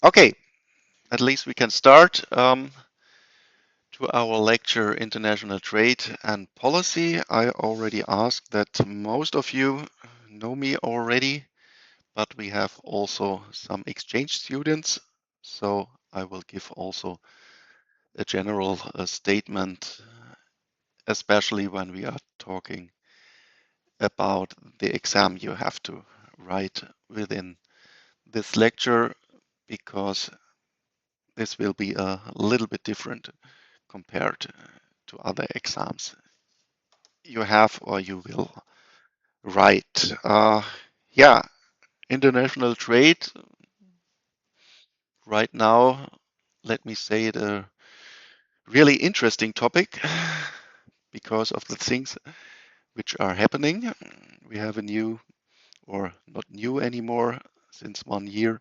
Okay, at least we can start to our lecture, International Trade and Policy. I already asked that most of you know me already, but we have also some exchange students. So I will give also a general statement, especially when we are talking about the exam you have to write within this lecture, because this will be a little bit different compared to other exams you have or you will write. Yeah, international trade right now, let me say it, a really interesting topic because of the things which are happening. We have a new, or not new anymore, since 1 year,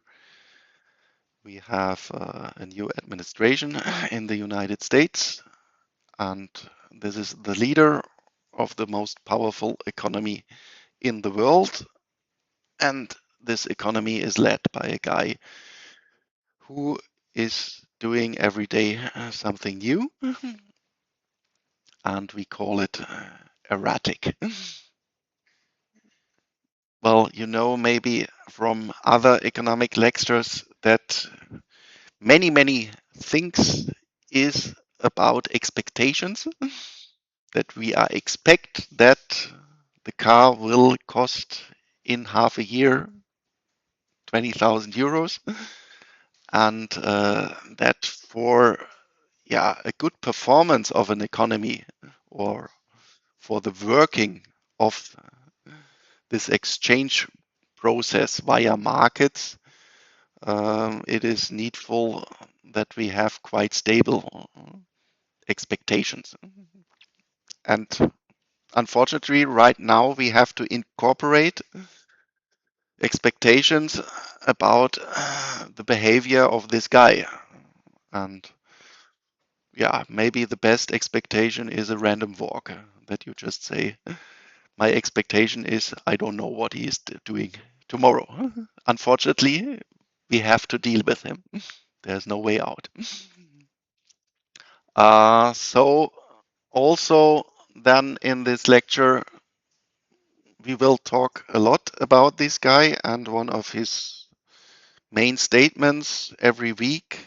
we have a new administration in the United States, and this is the leader of the most powerful economy in the world. And this economy is led by a guy who is doing every day something new, and we call it erratic. Well, you know, maybe from other economic lectures that many things is about expectations, that we are expect that the car will cost in half a year 20,000 euros, and that for a good performance of an economy, or for the working of this exchange process via markets, it is needful that we have quite stable expectations. And unfortunately, right now we have to incorporate expectations about the behavior of this guy. And yeah, maybe the best expectation is a random walk, that you just say, my expectation is I don't know what he is doing tomorrow. Unfortunately, we have to deal with him. There's no way out. So also then in this lecture, we will talk a lot about this guy, and one of his main statements every week,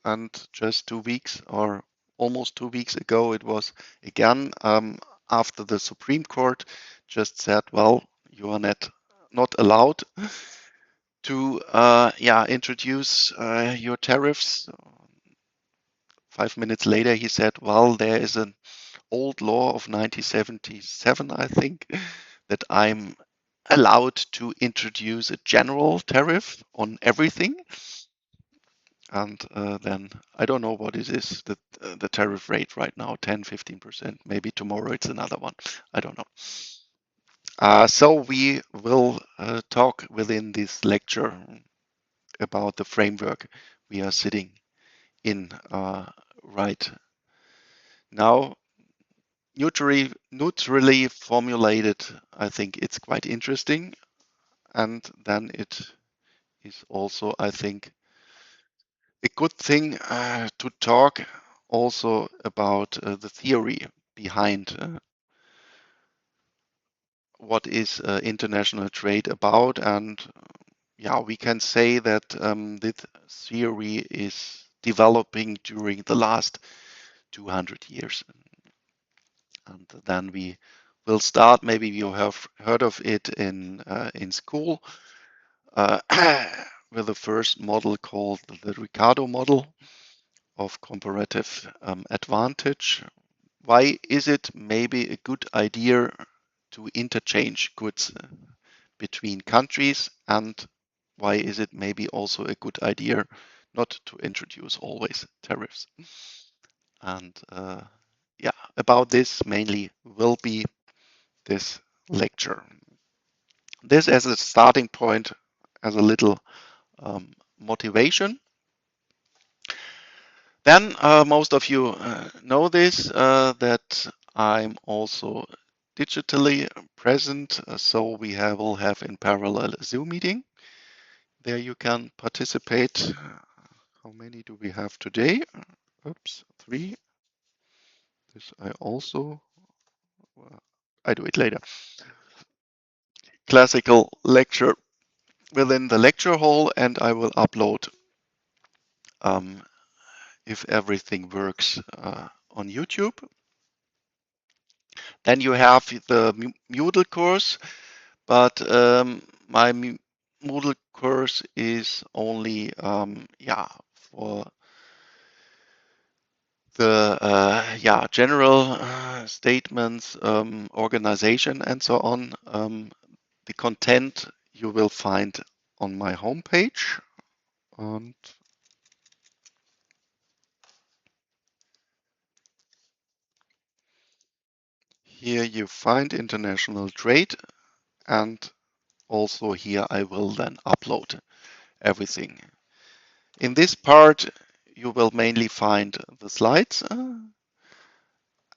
and just 2 weeks or almost 2 weeks ago, it was again after the Supreme Court just said, well, you are not allowed to introduce your tariffs. 5 minutes later, he said, well, there is an old law of 1977, I think, that I'm allowed to introduce a general tariff on everything. And then I don't know what it is, the tariff rate right now, 10, 15%. Maybe tomorrow it's another one. I don't know. So we will talk within this lecture about the framework we are sitting in right now. Neutrally formulated, I think it's quite interesting. And then it is also, I think, a good thing to talk also about the theory behind what is international trade about. And yeah, we can say that this theory is developing during the last 200 years. And then we will start, maybe you have heard of it in school, uh, with the first model called the Ricardo model of comparative advantage. Why is it maybe a good idea to interchange goods between countries, and why is it maybe also a good idea not to introduce always tariffs? And about this mainly will be this lecture. This as a starting point, as a little motivation. Then most of you know this, that I'm also digitally present, so we will have in parallel a Zoom meeting. there you can participate. How many do we have today? Oops, 3. This I also, I do it later. Classical lecture within the lecture hall, and I will upload um, if everything works on YouTube. Then you have the Moodle course, but my Moodle course is only for the general statements, organization, and so on. The content you will find on my homepage, and here you find international trade, and also here I will then upload everything. In this part, you will mainly find the slides,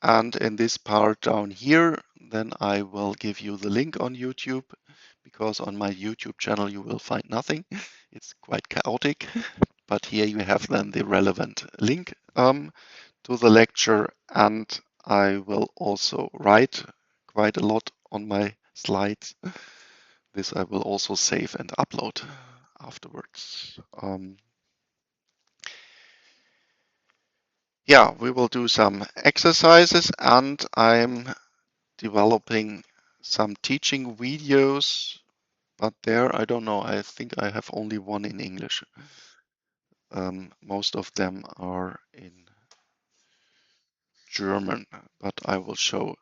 and in this part down here, then I will give you the link on YouTube, because on my YouTube channel you will find nothing. It's quite chaotic, but here you have then the relevant link to the lecture, and I will also write quite a lot on my slides. This I will also save and upload afterwards. Yeah, we will do some exercises, and I'm developing some teaching videos, but there I don't know. I think I have only one in English. Most of them are in German, but I will show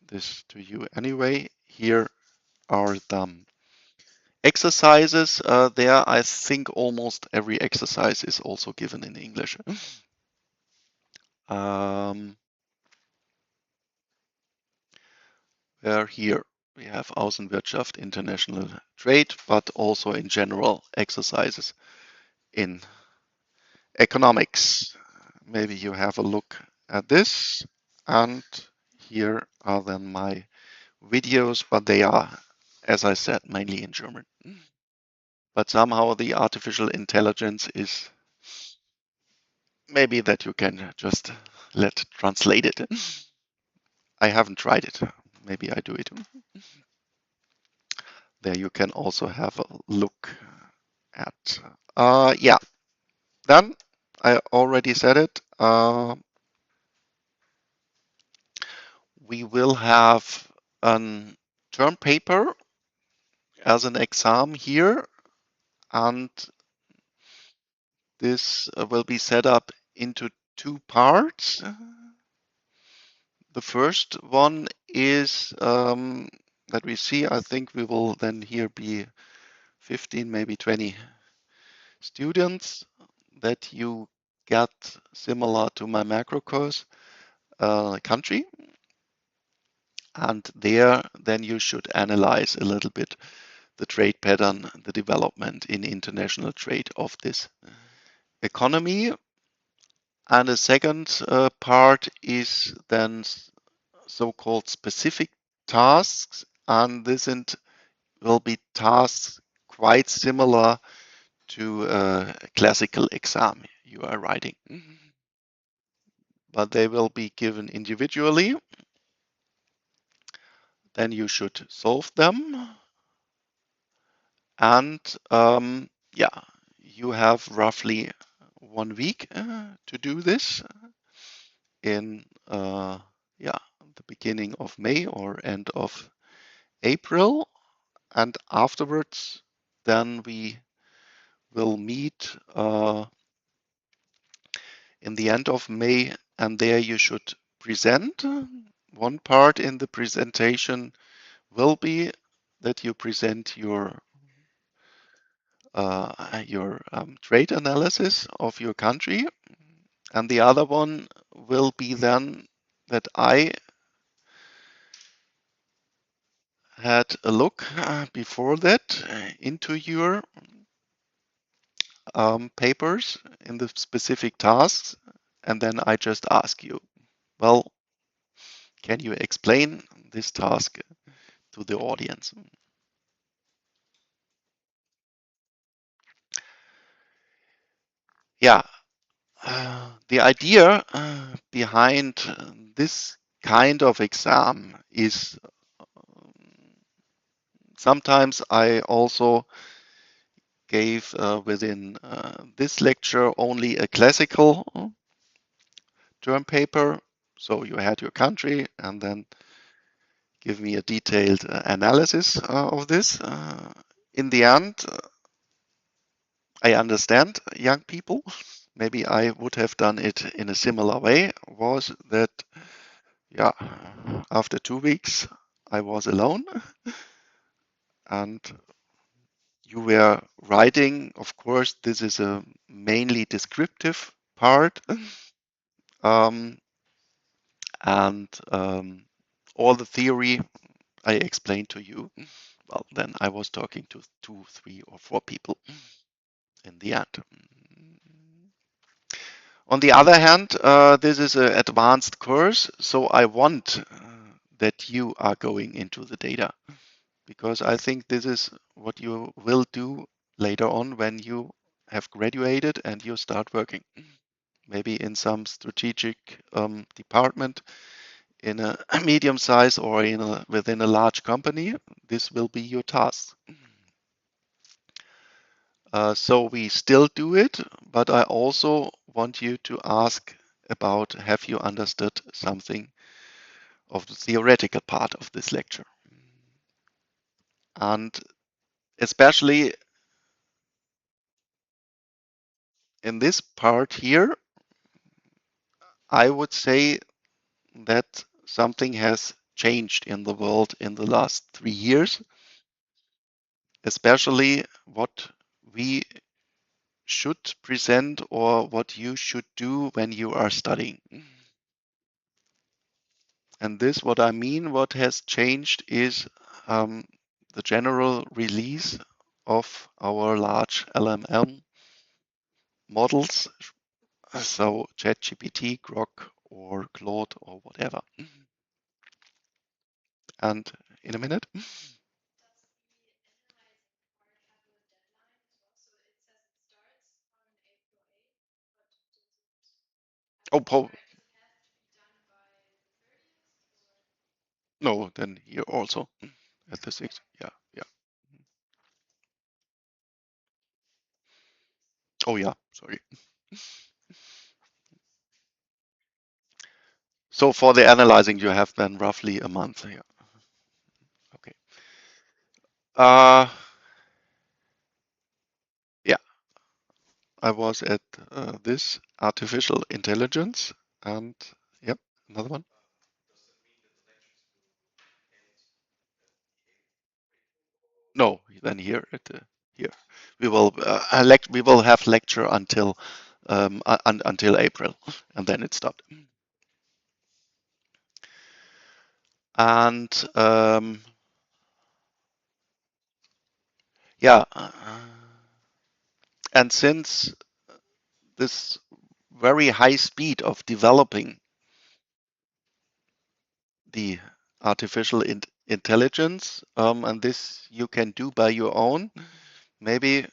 this to you anyway. Here are the exercises. There, I think almost every exercise is also given in English. Where here we have Außenwirtschaft, international trade, but also in general exercises in economics. Maybe you have a look at this, and here are then my videos, but they are, as I said, mainly in German. But somehow the artificial intelligence is maybe that you can just let translate it. I haven't tried it. Maybe I do it. There you can also have a look at. Yeah, then I already said it. We will have a term paper as an exam here, and this will be set up into 2 parts. The first one is that we see, I think we will then here be 15, maybe 20 students that you get similar to my macro course country. And there, then you should analyze a little bit the trade pattern, the development in international trade of this economy. And the second part is then so-called specific tasks, and this will be tasks quite similar to a classical exam you are writing. But they will be given individually. Then you should solve them. And yeah, you have roughly 1 week to do this in the beginning of May or end of April. And afterwards, then we will meet in the end of May, and there you should present. One part in the presentation will be that you present your trade analysis of your country, and the other one will be then that I had a look before that into your papers in the specific tasks, and then I just ask you, well, can you explain this task to the audience? Yeah, the idea behind this kind of exam is sometimes I also gave within this lecture only a classical term paper. So you had your country and then give me a detailed analysis of this. In the end, I understand young people. Maybe I would have done it in a similar way. Was that, yeah, after 2 weeks, I was alone and you were writing. Of course, this is a mainly descriptive part. Um, and all the theory I explained to you. Well, then I was talking to 2, 3, or 4 people in the end. On the other hand, this is an advanced course, so I want that you are going into the data because I think this is what you will do later on when you have graduated and you start working. Maybe in some strategic department in a medium size or within a large company, this will be your task. So we still do it, but I also want you to ask about have you understood something of the theoretical part of this lecture? And especially in this part here, I would say that something has changed in the world in the last 3 years, especially what we should present or what you should do when you are studying. And this, what I mean, what has changed is um, the general release of our large LMM models, so ChatGPT, Grok, or Claude, or whatever. And in a minute. Oh, no, then here also at the 6th. Yeah, yeah. Oh, yeah, sorry. So for the analyzing, you have then roughly a month. Yeah. Okay. Uh, yeah, I was at this artificial intelligence and yep, another one. No, then here at the here we will have lecture until until April, and then it stopped. And yeah, and since this very high speed of developing the artificial intelligence, and this you can do by your own, maybe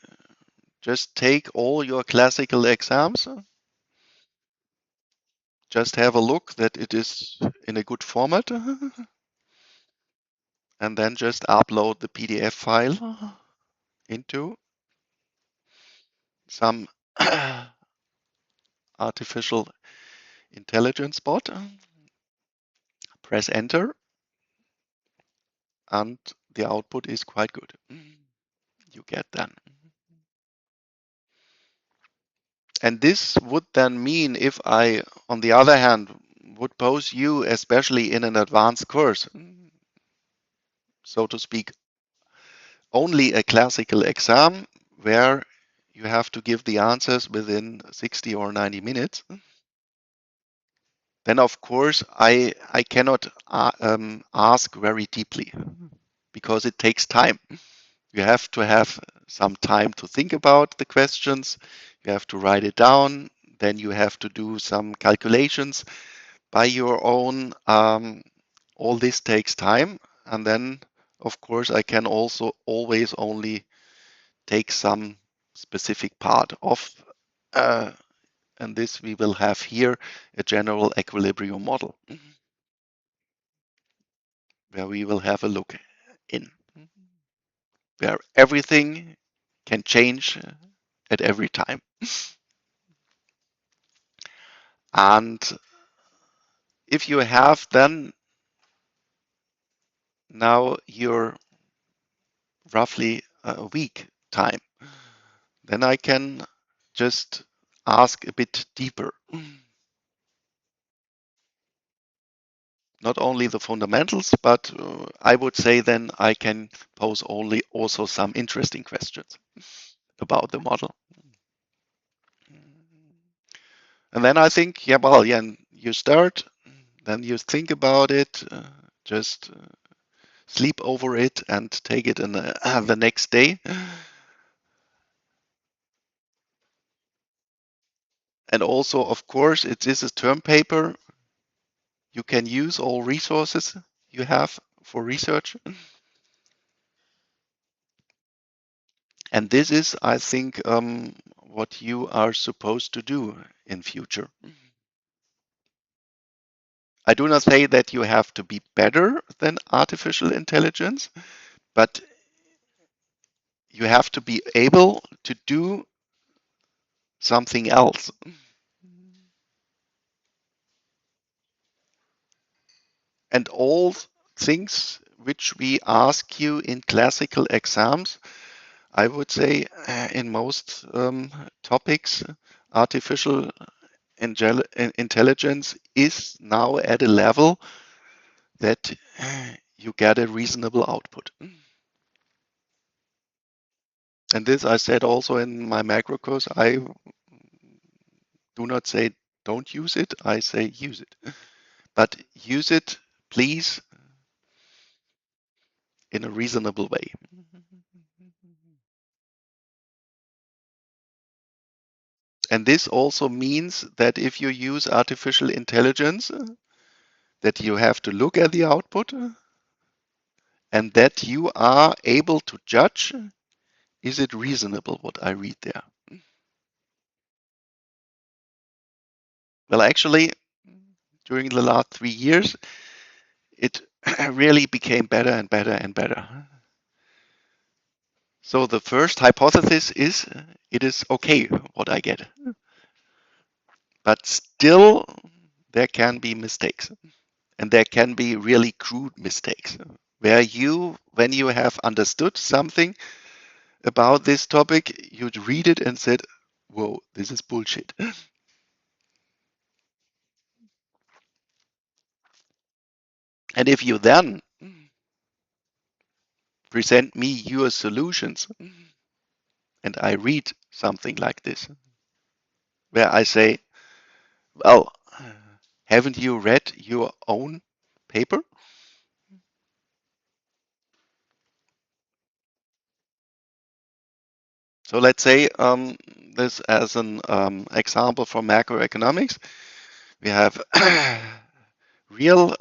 just take all your classical exams, just have a look that it is in a good format, and then just upload the PDF file into some artificial intelligence bot, press enter, and the output is quite good. You get then. And this would then mean if I, on the other hand, would pose you, especially in an advanced course, so to speak, only a classical exam where you have to give the answers within 60 or 90 minutes, then of course I cannot ask very deeply because it takes time. You have to have some time to think about the questions. You have to write it down. Then you have to do some calculations by your own. All this takes time. And then, of course, I can also always only take some specific part of uh, and this we will have here a general equilibrium model where we will have a look in, where everything can change at every time. And if you have then now your roughly a week time, then I can just ask a bit deeper. Not only the fundamentals, but I would say then I can pose only also some interesting questions about the model. And then I think, yeah, well, yeah, you start, then you think about it, just sleep over it and take it in the next day. And also, of course, it is a term paper. You can use all resources you have for research. And this is, I think, what you are supposed to do in future. I do not say that you have to be better than artificial intelligence, but you have to be able to do something else. And all things which we ask you in classical exams, I would say in most topics, artificial intelligence is now at a level that you get a reasonable output. And this I said also in my macro course. I do not say don't use it, I say use it. But use it, please, in a reasonable way. And this also means that if you use artificial intelligence, that you have to look at the output and that you are able to judge, is it reasonable what I read there? Well, actually, during the last 3 years, it really became better and better and better. So the first hypothesis is it is okay what I get, but still there can be mistakes, and there can be really crude mistakes where you, when you have understood something about this topic, you'd read it and said, whoa, this is bullshit. And if you then present me your solutions and I read something like this, where I say, well, haven't you read your own paper? So let's say this as an example from macroeconomics. We have real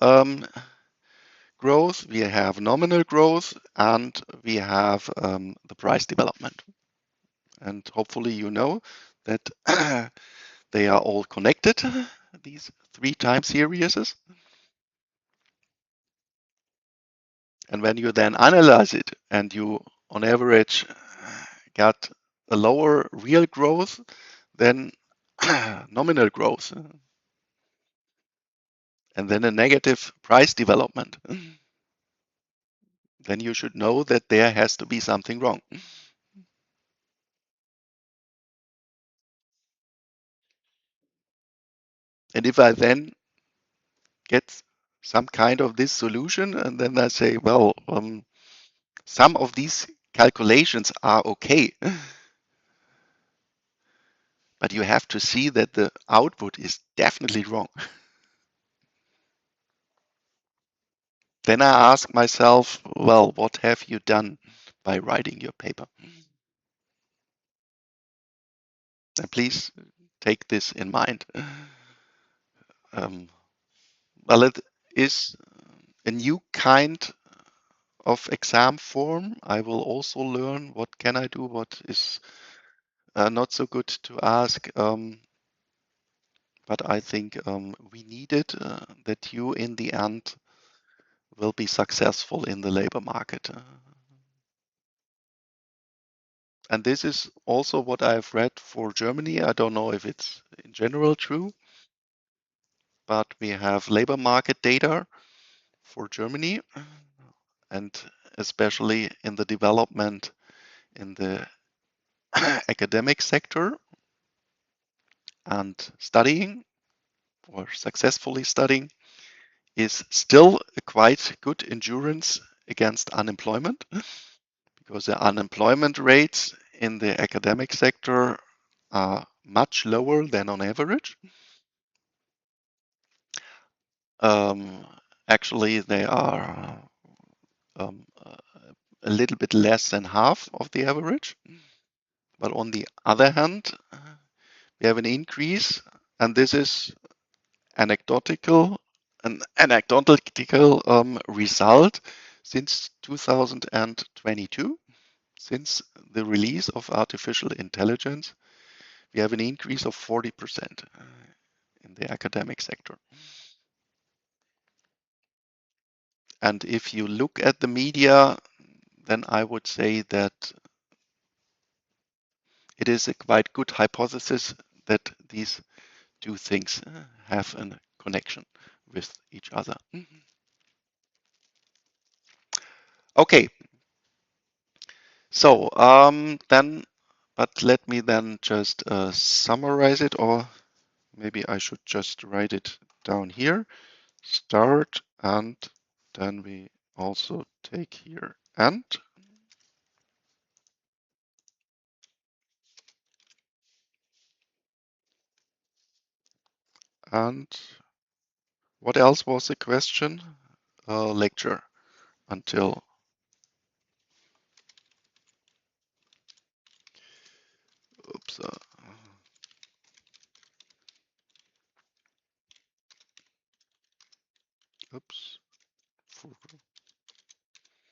growth, we have nominal growth, and we have the price development. And hopefully you know that they are all connected, these three time series. And when you then analyze it and you, on average, get a lower real growth than nominal growth, and then a negative price development, then you should know that there has to be something wrong. And if I then get some kind of this solution, and then I say, well, some of these calculations are okay, but you have to see that the output is definitely wrong. Then I ask myself, well, what have you done by writing your paper? And please take this in mind. Um, well, it is a new kind of exam form. I will also learn what can I do, what is not so good to ask, but I think we need it that you, in the end, will be successful in the labor market. And this is also what I've read for Germany. I don't know if it's in general true, but we have labor market data for Germany, and especially in the development in the academic sector and studying or successfully studying is still a quite good endurance against unemployment, because the unemployment rates in the academic sector are much lower than on average. Um, Actually, they are a little bit less than half of the average. But on the other hand, we have an increase, and this is anecdotal, an anecdotal result since 2022, since the release of artificial intelligence. We have an increase of 40% in the academic sector. And if you look at the media, then I would say that it is a quite good hypothesis that these two things have a connection with each other. Okay, so then, but let me then just summarize it, or maybe I should just write it down here. Start, and then we also take here and. And what else was the question? Lecture until. Oops. Oops. Oops.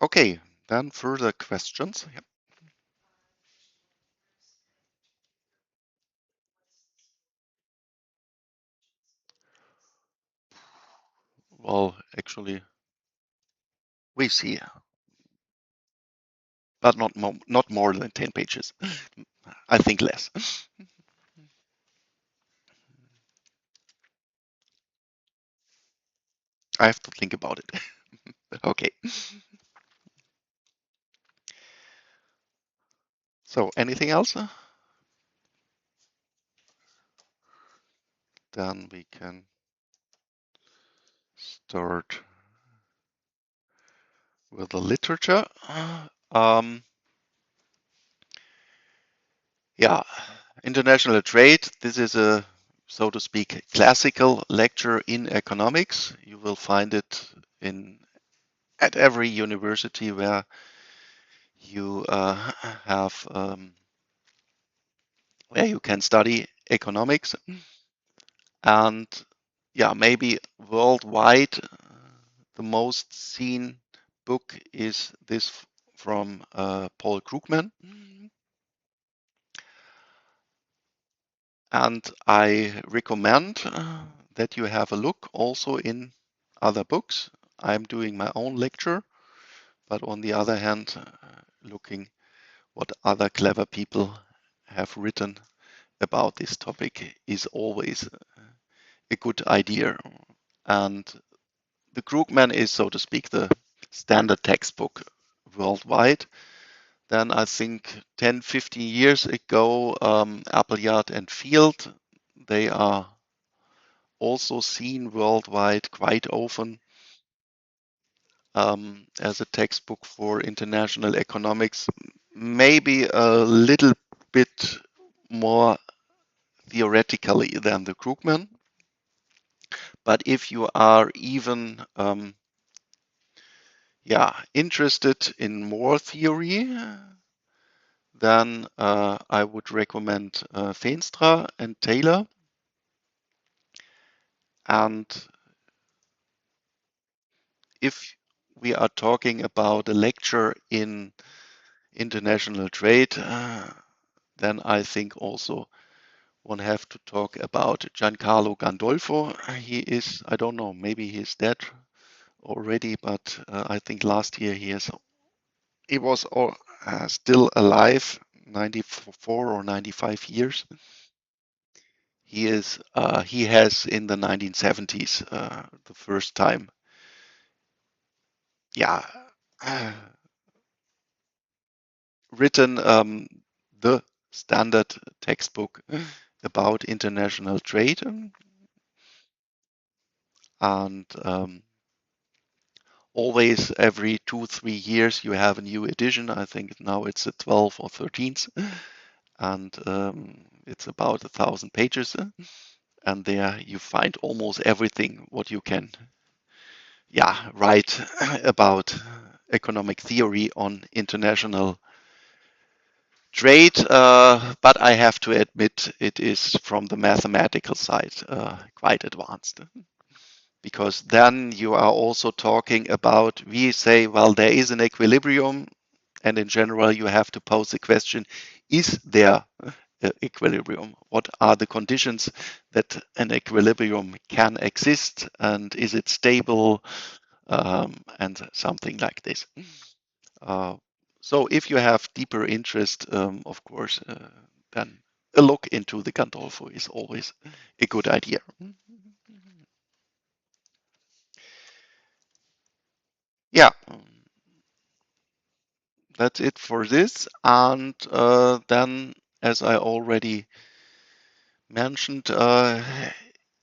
Okay, then further questions. Yep. Well, actually, we see, but not more than 10 pages. I think less. I have to think about it. Okay. So, anything else? Then we can start with the literature. Um, yeah, international trade. This is a, so to speak, classical lecture in economics. You will find it in at every university where you have where you can study economics. And yeah, maybe worldwide, the most seen book is this from Paul Krugman. And I recommend that you have a look also in other books. I'm doing my own lecture, but on the other hand, looking what other clever people have written about this topic is always a good idea. And the Krugman is, so to speak, the standard textbook worldwide. Then I think 10, 15 years ago, Appleyard and Field, they are also seen worldwide quite often as a textbook for international economics. Maybe a little bit more theoretically than the Krugman. But if you are even interested in more theory, then I would recommend Feenstra and Taylor. And if we are talking about a lecture in international trade, then I think also one have to talk about Giancarlo Gandolfo. He is, I don't know, maybe he's dead already, but I think last year he was still alive, 94 or 95 years. He has in the 1970s the first time, yeah, written the standard textbook about international trade, and always every 2-3 years you have a new edition. I think now it's the 12th or 13th, and it's about 1,000 pages, and there you find almost everything what you can write about economic theory on international trade, but I have to admit it is from the mathematical side quite advanced, because then you are also talking about, we say, well, there is an equilibrium, and in general you have to pose the question, is there an equilibrium? What are the conditions that an equilibrium can exist, and is it stable, and something like this. Uh, so if you have deeper interest, of course, then a look into the Gandolfo is always a good idea. Yeah, that's it for this. And then, as I already mentioned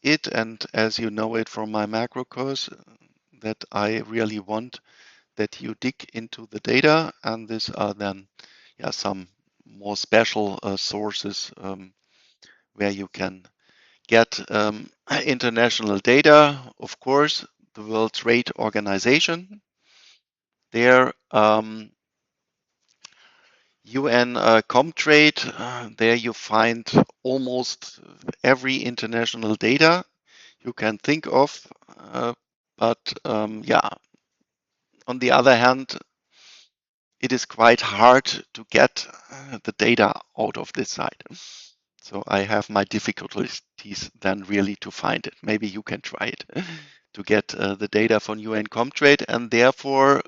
it, and as you know it from my macro course, that I really want that you dig into the data, and these are then some more special sources where you can get international data. Of course, the World Trade Organization. There, UN Comtrade. There you find almost every international data you can think of. But on the other hand, it is quite hard to get the data out of this side. So I have my difficulties then really to find it. Maybe you can try it to get the data from UN Comtrade, and therefore,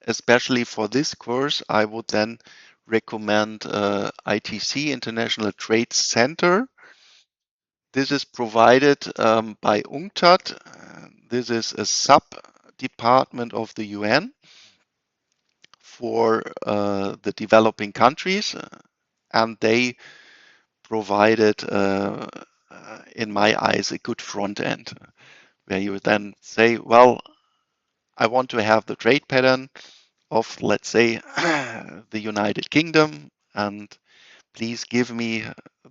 especially for this course, I would then recommend ITC, International Trade Center. This is provided by UNCTAD. This is a sub-department of the UN for the developing countries, and they provided, in my eyes, a good front end where you then say, well, I want to have the trade pattern of, let's say, the United Kingdom, and please give me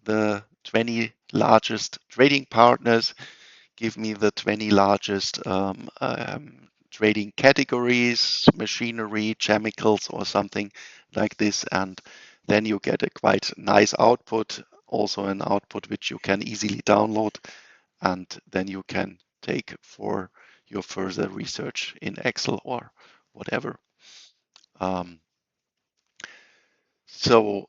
the 20 largest trading partners, give me the 20 largest trading categories, machinery, chemicals, or something like this. And then you get a quite nice output, also an output which you can easily download. And then you can take for your further research in Excel or whatever. Um, so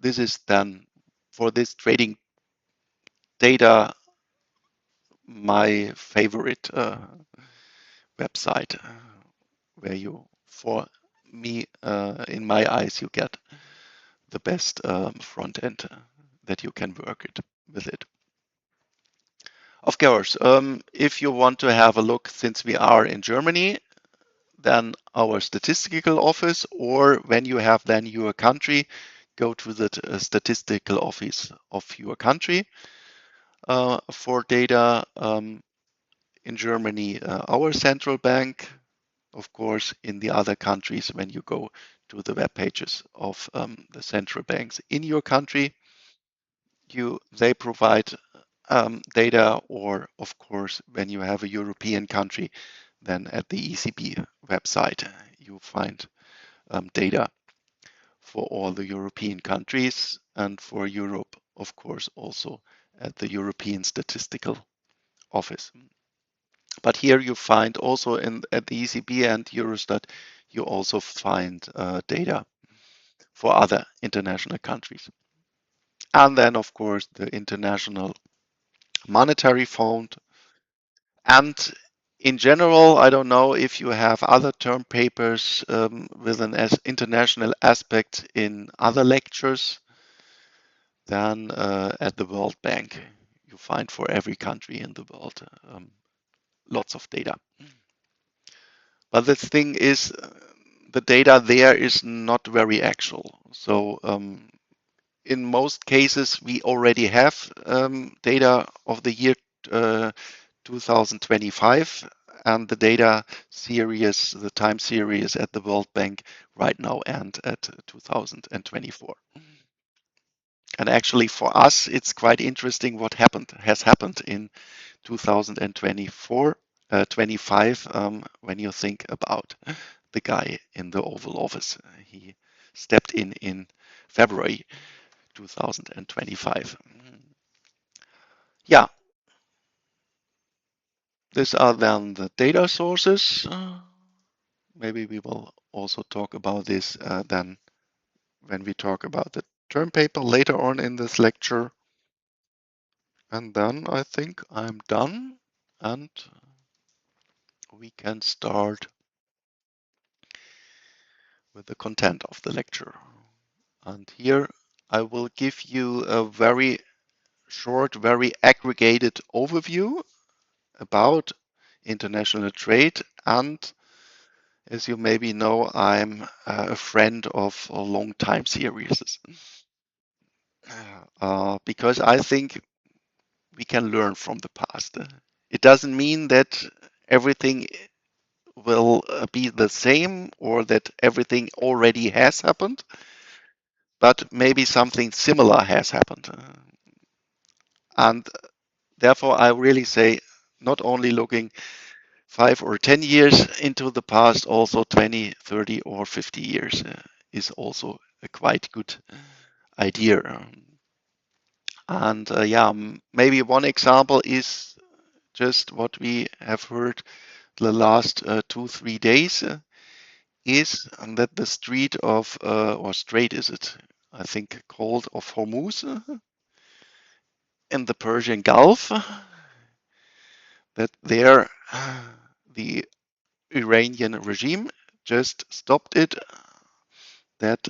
this is then for this trading data my favorite website where you, for me, in my eyes, you get the best front end that you can work it with it. Of course, if you want to have a look, since we are in Germany, then our statistical office, or when you have then your country, go to the statistical office of your country for data. In Germany, our central bank. Of course, in the other countries, when you go to the web pages of the central banks in your country, they provide data, or of course, when you have a European country, then at the ECB website you find data for all the European countries, and for Europe, of course, also at the European Statistical Office. But here you find also at the ECB and Eurostat, you also find data for other international countries. And then, of course, the International Monetary Fund. And in general, I don't know if you have other term papers with an international aspect in other lectures than at the World Bank. You find for every country in the world lots of data. But the thing is, the data there is not very actual. So in most cases, we already have data of the year 2025, and the data series, the time series at the World Bank right now end at 2024. And actually, for us, it's quite interesting what has happened in 2024, 25, when you think about the guy in the Oval Office. He stepped in February 2025. Yeah, these are then the data sources. Maybe we will also talk about this then when we talk about the term paper later on in this lecture. And then I think I'm done, and we can start with the content of the lecture. And here I will give you a very short, very aggregated overview about international trade. And as you maybe know, I'm a friend of long time series because I think we can learn from the past. It doesn't mean that everything will be the same or that everything already has happened, but maybe something similar has happened. And therefore, I really say not only looking 5 or 10 years into the past, also 20, 30, or 50 years is also a quite good idea. And yeah, maybe one example is just what we have heard the last 2, 3 days is that the street of, or strait is it, I think called of Hormuz in the Persian Gulf, that there the Iranian regime just stopped it, that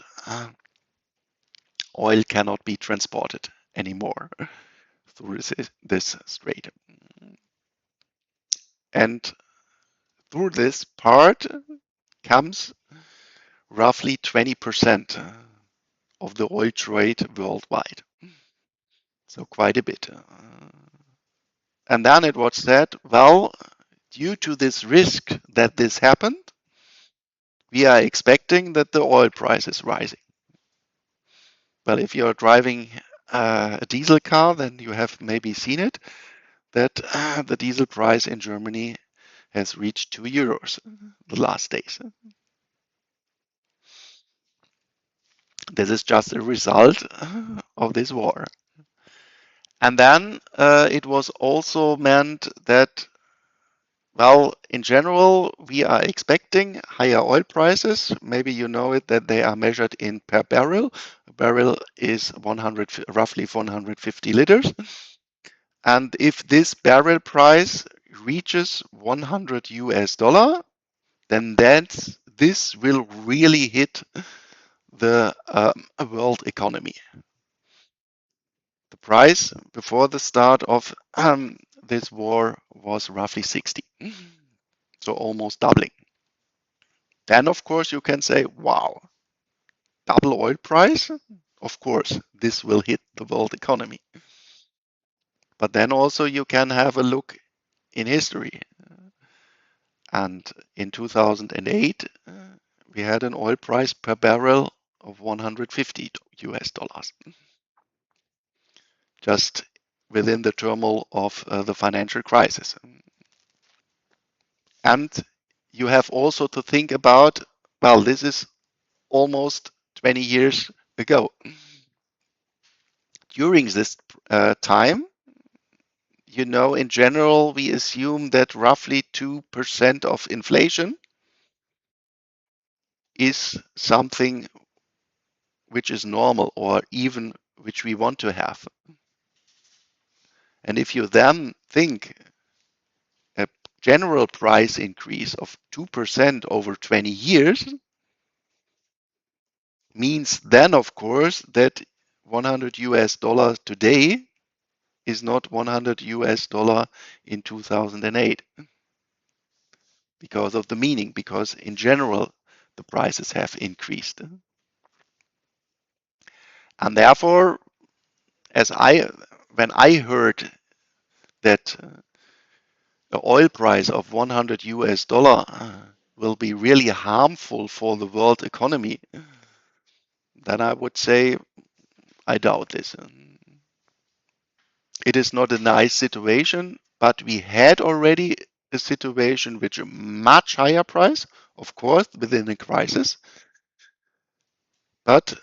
oil cannot be transported anymore through this strait. And through this part comes roughly 20% of the oil trade worldwide. So quite a bit. And then it was said, well, due to this risk that this happened, we are expecting that the oil price is rising. Well, if you're driving a diesel car, then you have maybe seen it, that the diesel price in Germany has reached €2 the last days. This is just a result of this war. And then it was also meant that, well, in general, we are expecting higher oil prices. Maybe you know it that they are measured in per barrel. A barrel is 100, roughly 150 liters. And if this barrel price reaches $100, then this will really hit the world economy. The price before the start of this war was roughly 60, so almost doubling. Then, of course, you can say, wow, double oil price? Of course, this will hit the world economy. But then also you can have a look in history. And in 2008, we had an oil price per barrel of $150. just within the turmoil of the financial crisis. And you have also to think about, well, this is almost 20 years ago. During this time, in general, we assume that roughly 2% of inflation is something which is normal or even which we want to have. And if you then think a general price increase of 2% over 20 years means then, of course, that 100 US dollars today is not 100 US dollar in 2008 because of the meaning, because in general the prices have increased. And therefore, when I heard that the oil price of 100 US dollar will be really harmful for the world economy, then I would say I doubt this. It is not a nice situation, but we had already a situation with a much higher price, of course, within a crisis, but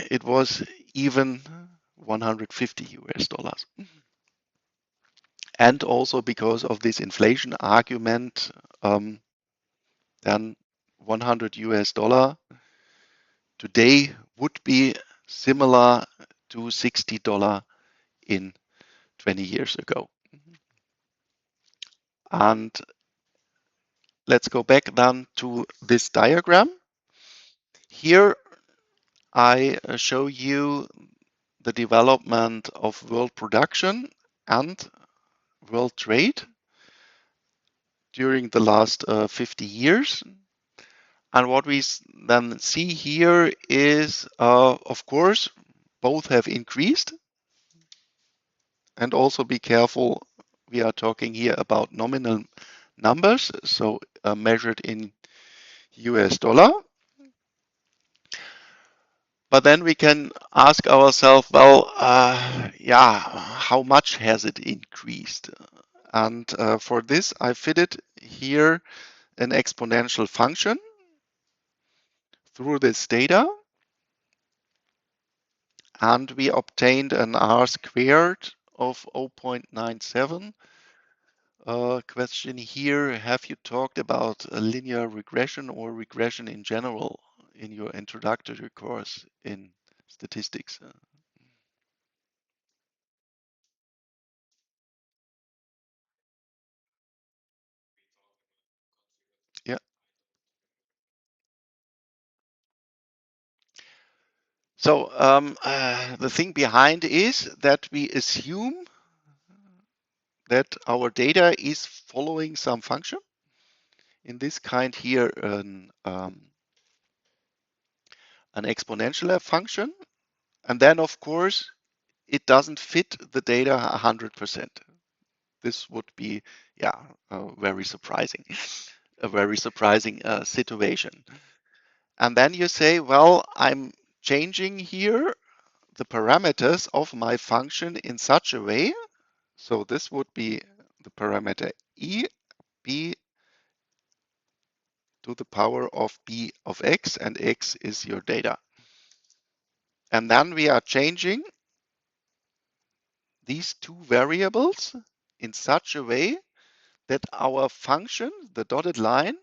it was even 150 US dollars. And also because of this inflation argument, then 100 US dollar today would be similar to $60 in 20 years ago. And let's go back then to this diagram. Here I show you the development of world production and world trade during the last 50 years. And what we then see here is, of course, both have increased. And also be careful, we are talking here about nominal numbers, so measured in US dollar. But then we can ask ourselves, well, how much has it increased? And for this, I fitted here an exponential function through this data. And we obtained an R squared of 0.97. Question here, have you talked about a linear regression or regression in general in your introductory course in statistics? Yeah. So the thing behind is that we assume that our data is following some function. In this kind here, an exponential function. And then, of course, it doesn't fit the data 100%. This would be, very surprising, a very surprising situation. And then you say, well, I'm changing here the parameters of my function in such a way. So this would be the parameter e, b to the power of b of x, and x is your data. And then we are changing these two variables in such a way that our function, the dotted line,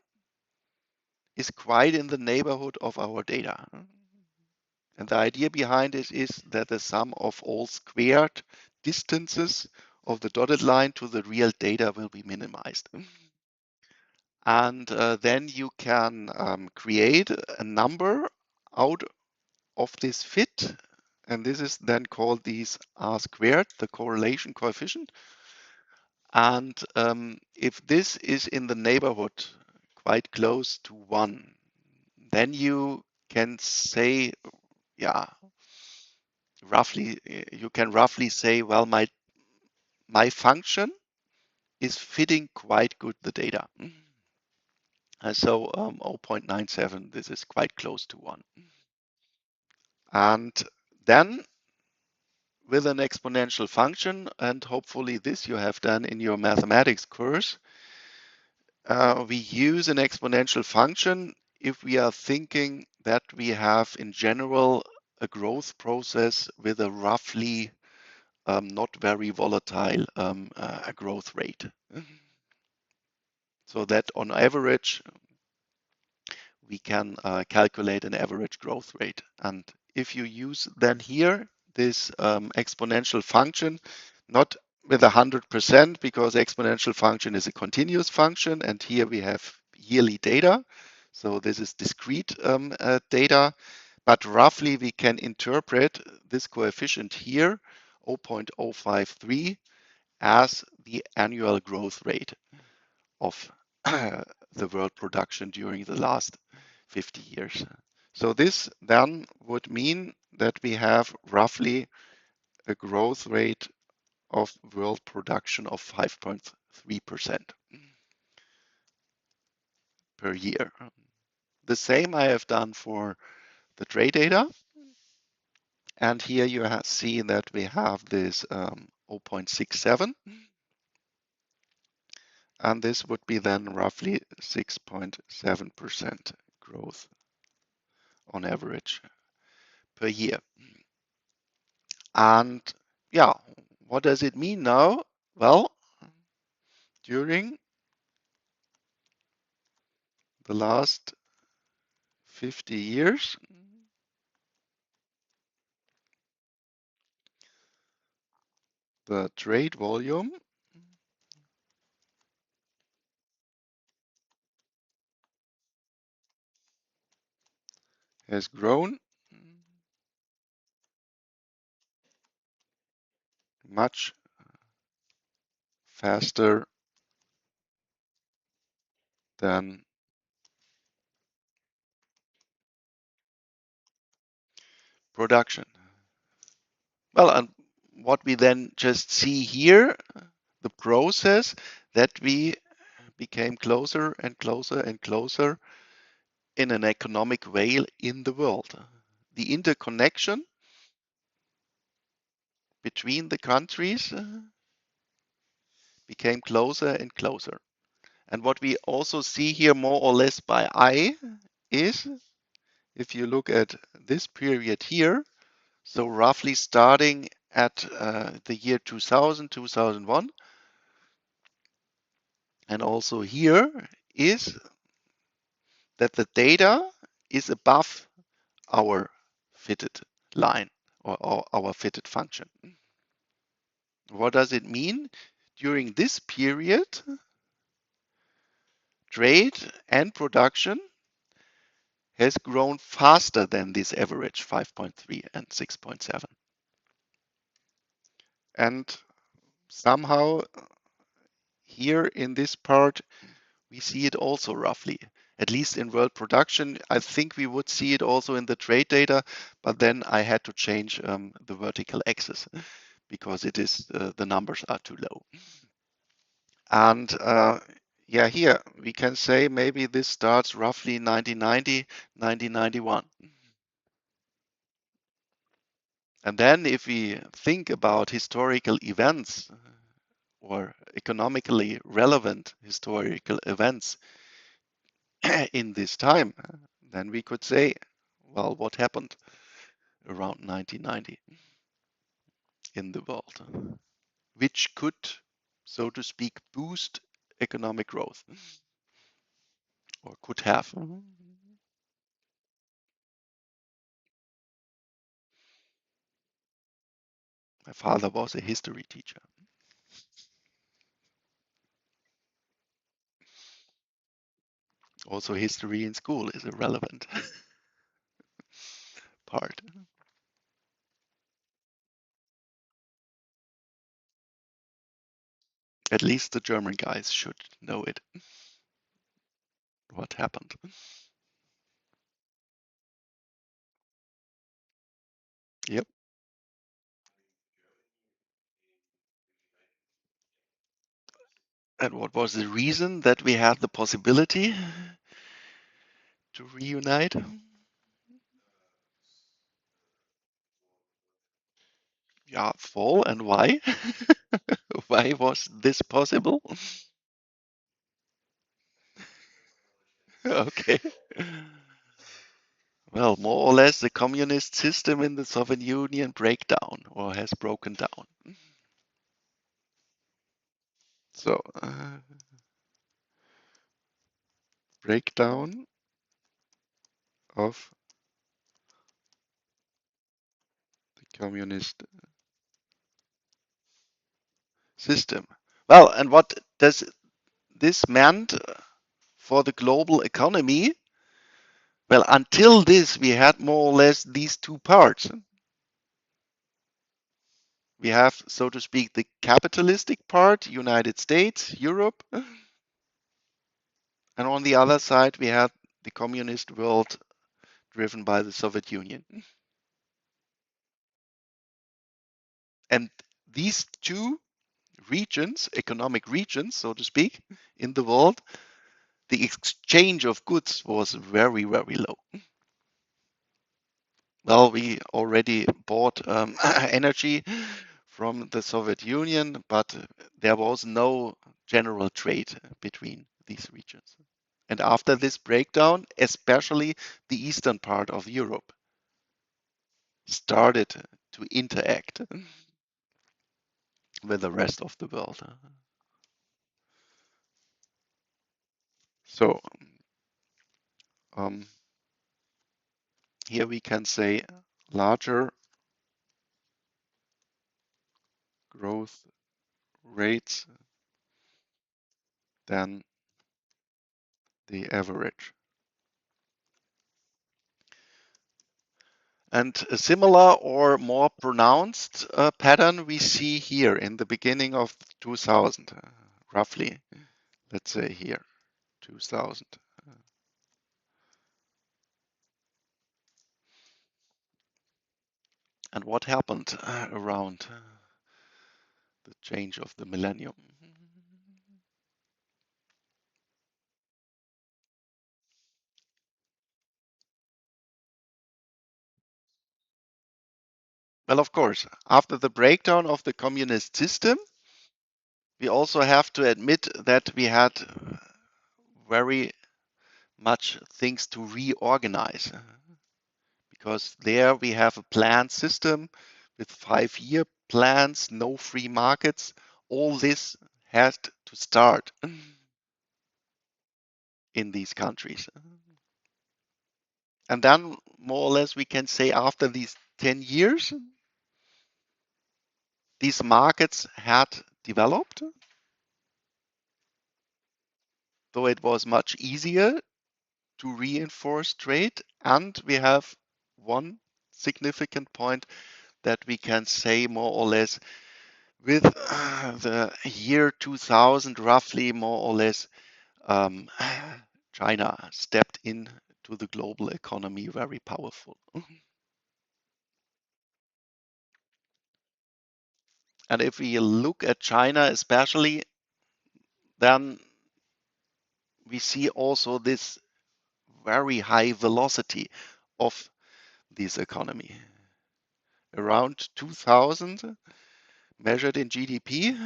is quite in the neighborhood of our data. And the idea behind it is that the sum of all squared distances of the dotted line to the real data will be minimized. And then you can create a number out of this fit. And this is then called these R squared, the correlation coefficient. And if this is in the neighborhood quite close to 1, then you can say, you can roughly say, well, my function is fitting quite good the data. So 0.97, this is quite close to 1. And then with an exponential function, and hopefully this you have done in your mathematics course. We use an exponential function if we are thinking that we have in general a growth process with a roughly not very volatile growth rate. So that on average, we can calculate an average growth rate. And if you use then here this exponential function, not with 100% because exponential function is a continuous function, and here we have yearly data. So this is discrete data, but roughly we can interpret this coefficient here, 0.053, as the annual growth rate of the world production during the last 50 years. So this then would mean that we have roughly a growth rate of world production of 5.3% per year. The same I have done for the trade data. And here you see that we have this 0.67. And this would be then roughly 6.7% growth on average per year. And yeah, what does it mean now? Well, during the last 50 years, the trade volume has grown much faster than production. Well, and what we then just see here, the process that we became closer and closer and closer in an economic way in the world. The interconnection between the countries became closer and closer. And what we also see here more or less by eye is, if you look at this period here, so roughly starting at the year 2000, 2001, and also here is that the data is above our fitted line or our fitted function. What does it mean? During this period, trade and production has grown faster than this average 5.3 and 6.7. And somehow here in this part, we see it also roughly, at least in world production. I think we would see it also in the trade data, but then I had to change the vertical axis because it is the numbers are too low. And yeah, here we can say maybe this starts roughly 1990, 1991. And then if we think about historical events or economically relevant historical events in this time, then we could say, well, what happened around 1990 in the world, which could, so to speak, boost economic growth or could have. My father was a history teacher. Also, history in school is a relevant part. At least the German guys should know it, what happened. Yep. And what was the reason that we had the possibility to reunite? Yeah, fall, and why? Why was this possible? Okay. Well, more or less the communist system in the Soviet Union break down or has broken down. So, breakdown of the communist system. Well, and what does this meant for the global economy? Well, until this, we had more or less these two parts. We have, so to speak, the capitalistic part, United States, Europe, and on the other side, we had the communist world driven by the Soviet Union. And these two regions, economic regions, so to speak, in the world, the exchange of goods was very, very low. Well, we already bought energy from the Soviet Union, but there was no general trade between these regions. And after this breakdown, especially the eastern part of Europe started to interact with the rest of the world. So um, here we can say larger growth rates than the average. And a similar or more pronounced pattern we see here in the beginning of 2000, roughly, let's say here, 2000. And what happened around the change of the millennium? Well, of course, after the breakdown of the communist system, we also have to admit that we had very much things to reorganize because there we have a planned system with 5-year plans, no free markets. All this had to start in these countries. And then, more or less, we can say after these 10 years, these markets had developed, though it was much easier to reinforce trade. And we have one significant point that we can say more or less with the year 2000, roughly more or less, um, China stepped in to the global economy very powerful. And if we look at China especially, then we see also this very high velocity of this economy. Around 2000, measured in GDP,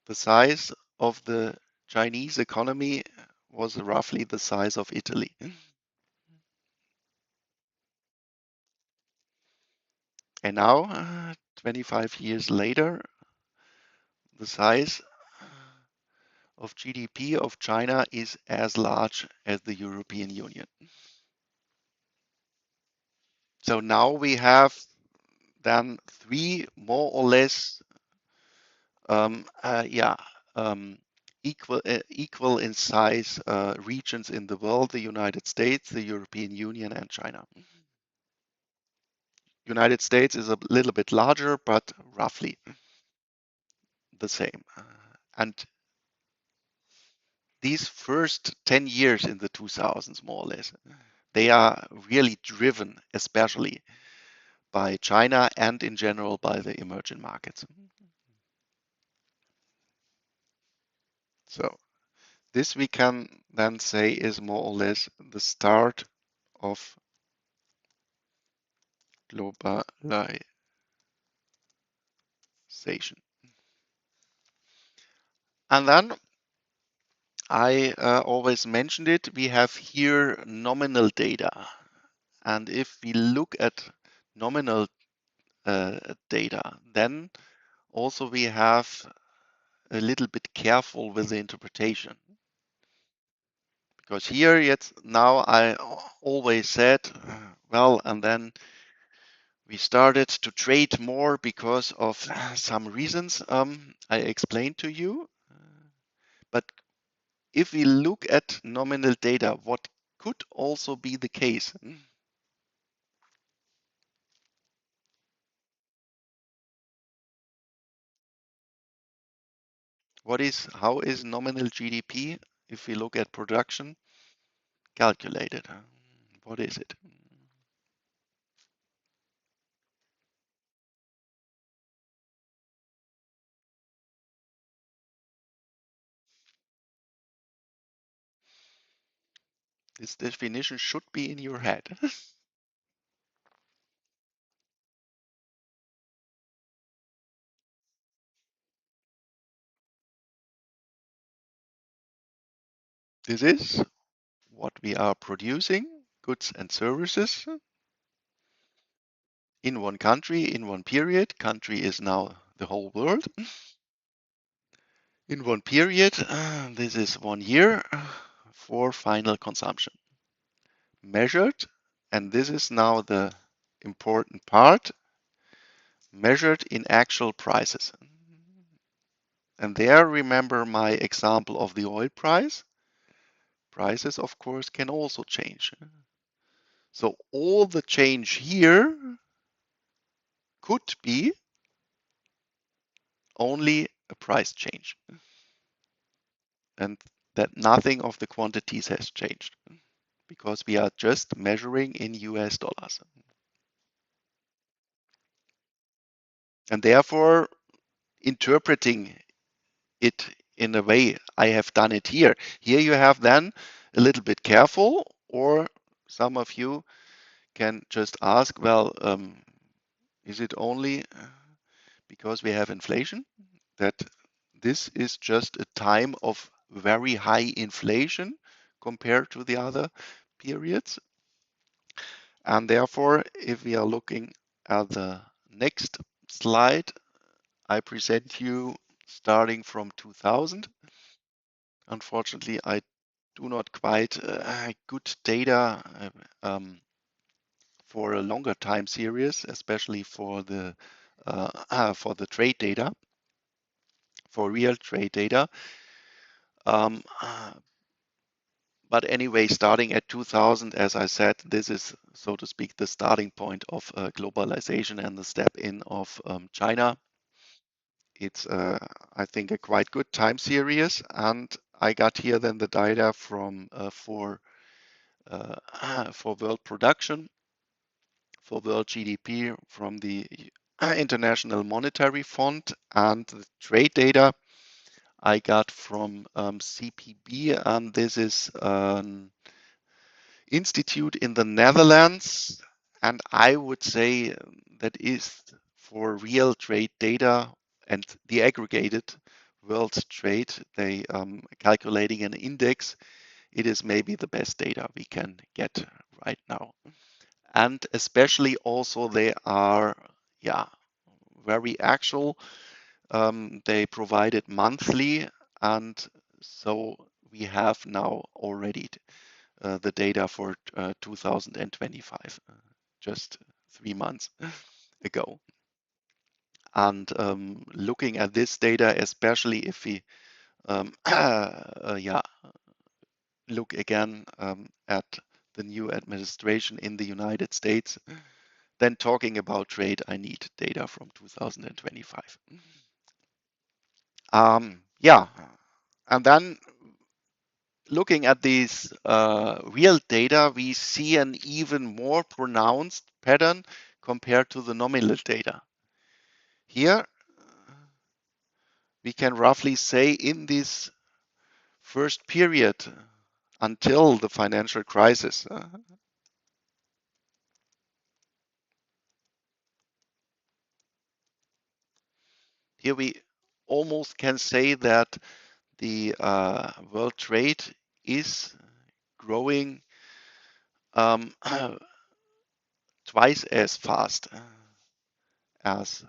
the size of the Chinese economy was roughly the size of Italy. And now, 25 years later, the size of GDP of China is as large as the European Union. So now we have then three more or less yeah, equal in size regions in the world: the United States, the European Union, and China. United States is a little bit larger, but roughly the same. And these first 10 years in the 2000s, more or less, they are really driven, especially by China and in general by the emerging markets. So this we can then say is more or less the start of globalization. And then I always mentioned it, we have here nominal data. And if we look at nominal data, then also we have a little bit careful with the interpretation. Because here, yet now I always said, well, and then we started to trade more because of some reasons I explained to you. But if we look at nominal data, what could also be the case? How is nominal GDP, if we look at production, calculated? What is it? This definition should be in your head. This is what we are producing, goods and services, in one country, in one period. Country is now the whole world. In one period, this is 1 year for final consumption. Measured, and this is now the important part, measured in actual prices. And there, remember my example of the oil price. Prices, of course, can also change. So all the change here could be only a price change, and that nothing of the quantities has changed because we are just measuring in US dollars. And therefore, interpreting it in a way I have done it here. Here you have then a little bit careful, or some of you can just ask, well, is it only because we have inflation that this is just a time of very high inflation compared to the other periods? And therefore, if we are looking at the next slide, I present you starting from 2000. Unfortunately, I do not quite good data for a longer time series, especially for the trade data, for real trade data. Um, but anyway, starting at 2000, as I said, this is, so to speak, the starting point of globalization and the step in of China. It's, I think, a quite good time series, and I got here then the data from for world production, for world GDP from the International Monetary Fund, and the trade data I got from CPB, and this is an institute in the Netherlands, and I would say that is for real trade data and the aggregated world trade. They calculating an index. It is maybe the best data we can get right now, and especially also they are, yeah, very actual. They provide it monthly, and so we have now already the data for 2025, just 3 months ago. And looking at this data, especially if we yeah, look again at the new administration in the United States, then talking about trade, I need data from 2025. Yeah, and then looking at these real data, we see an even more pronounced pattern compared to the nominal data. Here, we can roughly say in this first period until the financial crisis, Here we almost can say that the world trade is growing um, twice as fast as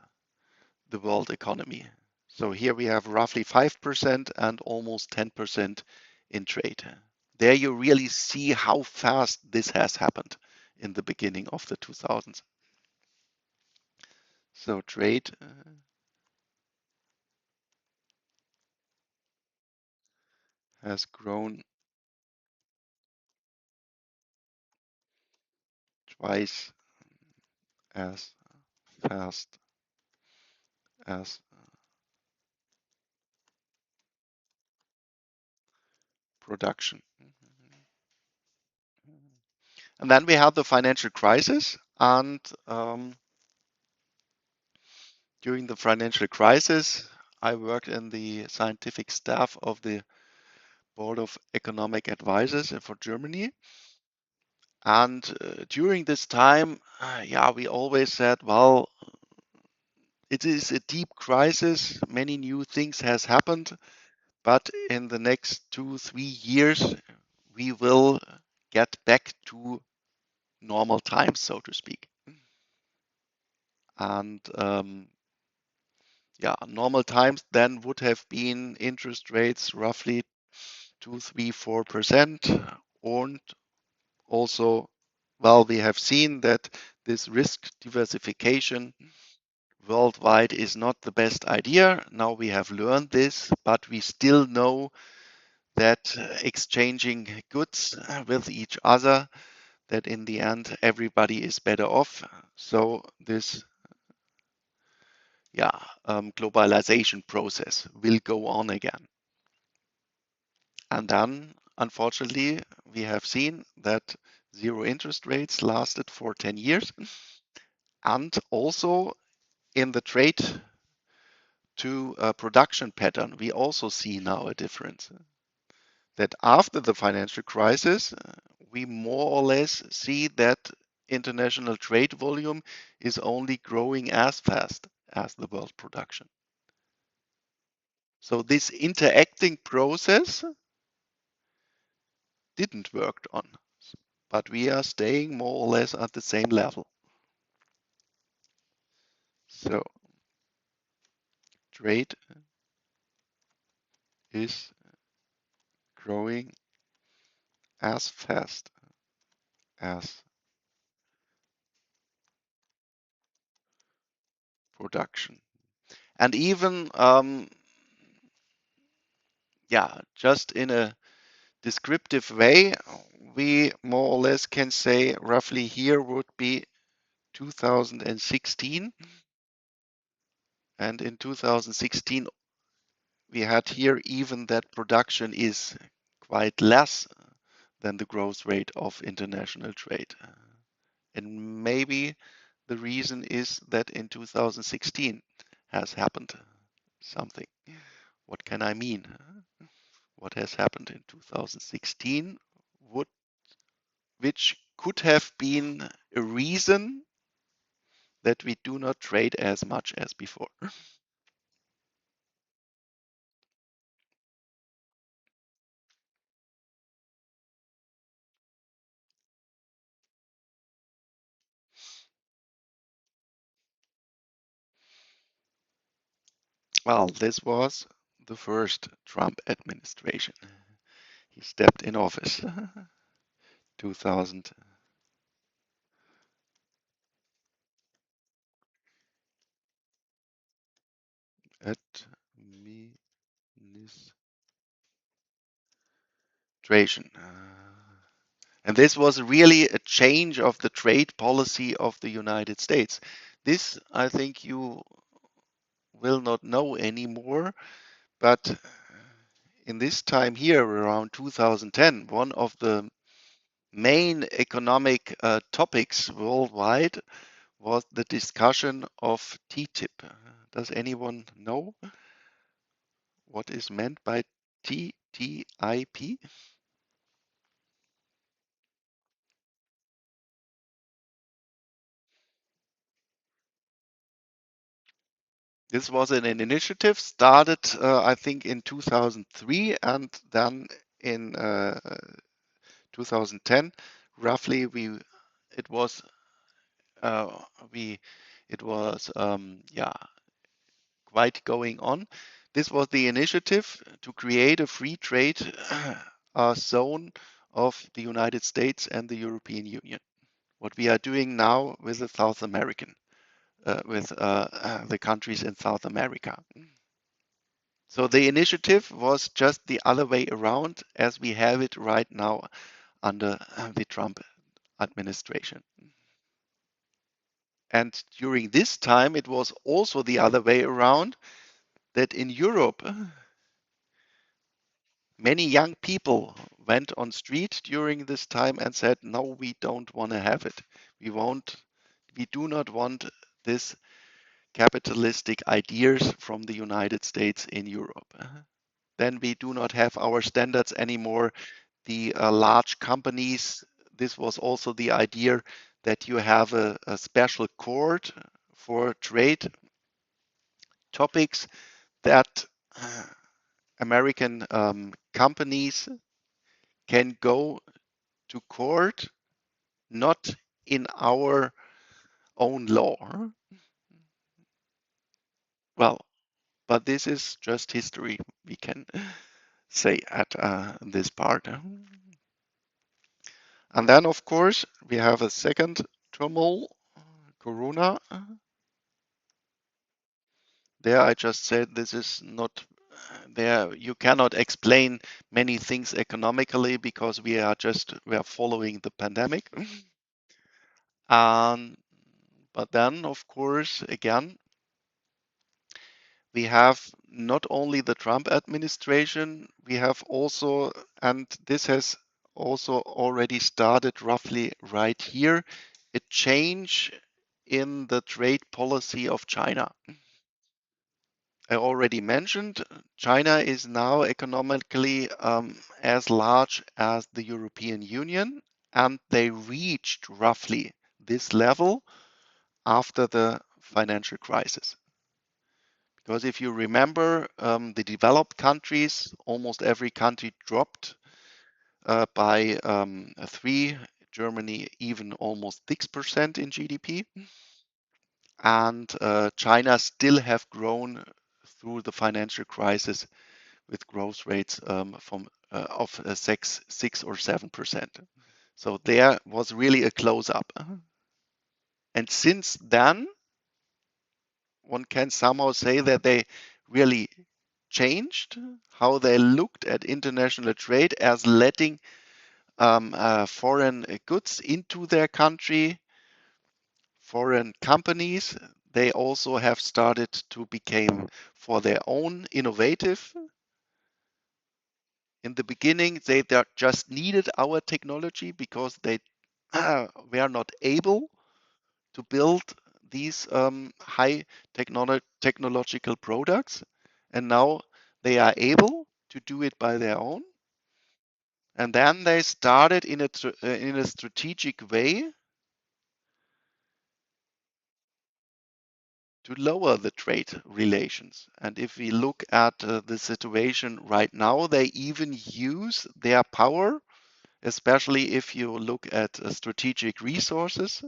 the world economy. So here we have roughly 5% and almost 10% in trade. There you really see how fast this has happened in the beginning of the 2000s. So trade has grown twice as fast as production. And then we had the financial crisis, and during the financial crisis, I worked in the scientific staff of the Board of Economic Advisors for Germany. And during this time, yeah, we always said, well, it is a deep crisis. Many new things has happened, but in the next 2, 3 years, we will get back to normal times, so to speak. And yeah, normal times then would have been interest rates roughly 2, 3, 4%. And also, well, we have seen that this risk diversification worldwide is not the best idea. Now we have learned this, but we still know that exchanging goods with each other, that in the end everybody is better off. So this yeah, globalization process will go on again. And then, unfortunately, we have seen that zero interest rates lasted for 10 years. And also in the trade to production pattern, we also see now a difference. That after the financial crisis, we more or less see that international trade volume is only growing as fast as the world production. So this interacting process didn't work on, but we are staying more or less at the same level. So trade is growing as fast as production. And even, yeah, just in a descriptive way, we more or less can say roughly here would be 2016. And in 2016, we had here even that production is quite less than the growth rate of international trade. And maybe the reason is that in 2016 has happened something. What can I mean? What has happened in 2016 would, which could have been a reason that we do not trade as much as before. Well, this was the first Trump administration. He stepped in office 2000 administration. And this was really a change of the trade policy of the United States. This, I think, you will not know anymore, but in this time here, around 2010, one of the main economic topics worldwide was the discussion of TTIP. Does anyone know what is meant by TTIP? This was an initiative started, I think, in 2003, and then in 2010, roughly, it was uh, we it was yeah, quite going on. This was the initiative to create a free trade zone of the United States and the European Union. What we are doing now with the South American, with the countries in South America. So the initiative was just the other way around as we have it right now under the Trump administration. And during this time, it was also the other way around that in Europe, many young people went on street during this time and said, no, we don't want to have it. We do not want this capitalistic ideas from the United States in Europe. Then we do not have our standards anymore. The large companies, this was also the idea that you have a special court for trade topics that American companies can go to court, not in our own law. Well, but this is just history, we can say at this part. And then, of course, we have a second turmoil, Corona. There, I just said this is not there. You cannot explain many things economically because we are following the pandemic. But then, of course, again, we have not only the Trump administration, we have also, and this has also already started roughly right here, a change in the trade policy of China. I already mentioned China is now economically as large as the European Union, and they reached roughly this level after the financial crisis. Because if you remember, the developed countries, almost every country dropped by 3, Germany even almost 6% in GDP. And China still have grown through the financial crisis with growth rates of 6 or 7%. So there was really a close up. And since then, one can somehow say that they really changed how they looked at international trade as letting foreign goods into their country, foreign companies. They also have started to become for their own innovative. In the beginning, they just needed our technology because they were not able to build these high technological products, and now they are able to do it by their own. And then they started in a strategic way to lower the trade relations. And if we look at the situation right now, they even use their power, especially if you look at strategic resources,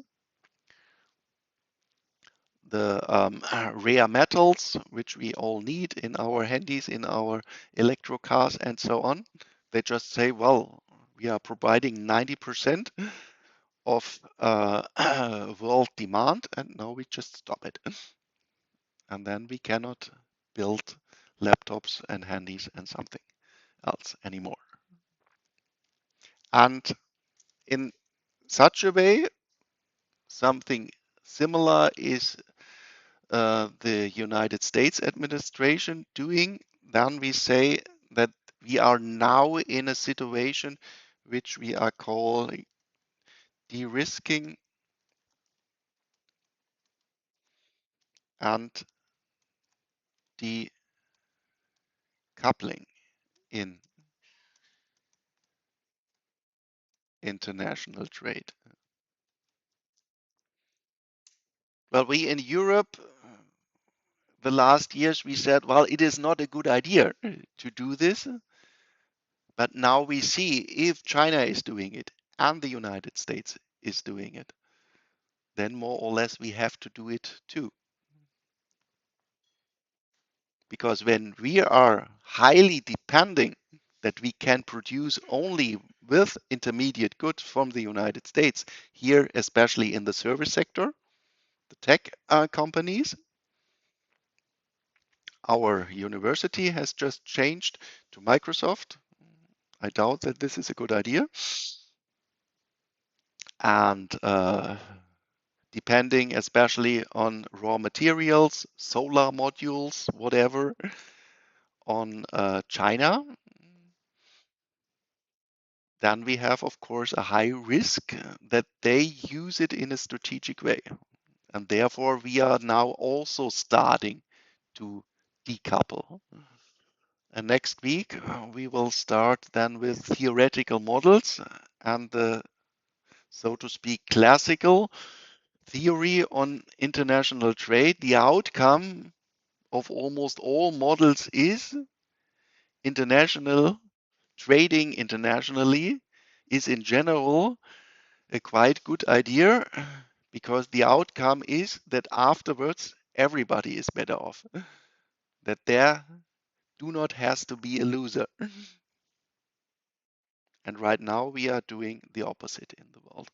the rare metals, which we all need in our handies, in our electro cars, and so on. They just say, well, we are providing 90% of world demand, and now we just stop it. And then we cannot build laptops and handies and something else anymore. And in such a way, something similar is the United States administration doing, then we say that we are now in a situation which we are calling de-risking and decoupling in international trade. Well, we in Europe, the last years we said, well, it is not a good idea to do this. But now we see if China is doing it and the United States is doing it, then more or less we have to do it too. Because when we are highly depending that we can produce only with intermediate goods from the United States, here especially in the service sector, the tech companies, our university has just changed to Microsoft. I doubt that this is a good idea. And depending especially on raw materials, solar modules, whatever, on China, then we have, of course, a high risk that they use it in a strategic way. And therefore, we are now also starting to decouple. And next week, we will start then with theoretical models and the, so to speak, classical theory on international trade. The outcome of almost all models is international trading internationally is in general a quite good idea because the outcome is that afterwards everybody is better off, that there do not has to be a loser. And right now we are doing the opposite in the world.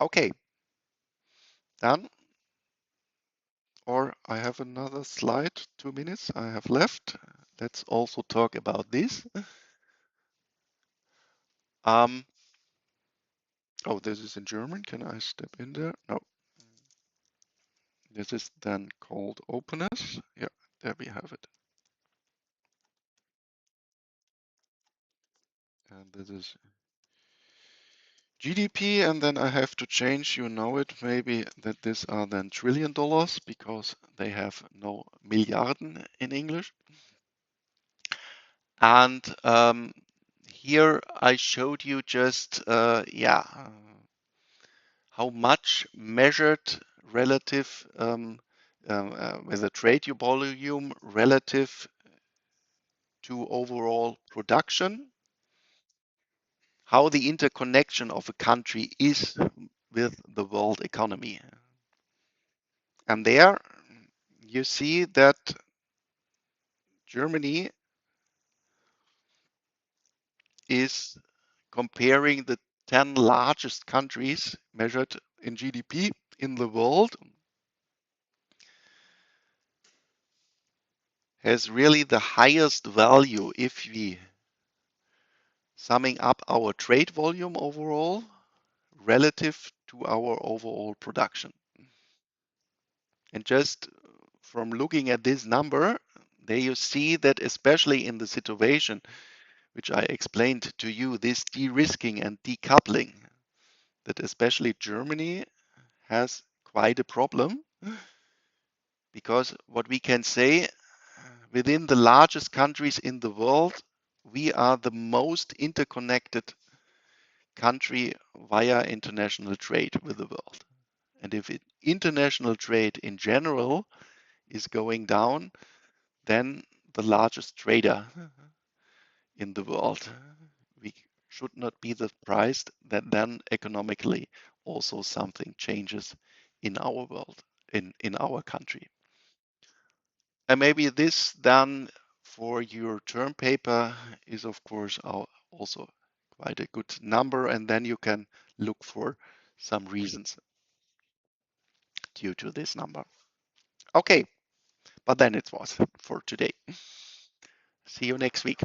Okay, then, or I have another slide, 2 minutes I have left. Let's also talk about this. Um, oh, this is in German. Can I step in there? No. This is then called openness. Yeah, there we have it. And this is GDP, and then I have to change, you know it, maybe that these are then $1 trillion because they have no Milliarden in English. And here I showed you just, how much measured relative with a trade volume relative to overall production, how the interconnection of a country is with the world economy. And there you see that Germany is comparing the 10 largest countries measured in GDP in the world, has really the highest value if we summing up our trade volume overall relative to our overall production. And just from looking at this number, there you see that especially in the situation which I explained to you, this de-risking and decoupling, that especially Germany has quite a problem because what we can say within the largest countries in the world, we are the most interconnected country via international trade with the world. And if international trade in general is going down, then the largest trader in the world, we should not be surprised that then economically also something changes in our world, in our country. And maybe this then for your term paper is of course also quite a good number, and then you can look for some reasons due to this number. Okay, but then it was for today. See you next week.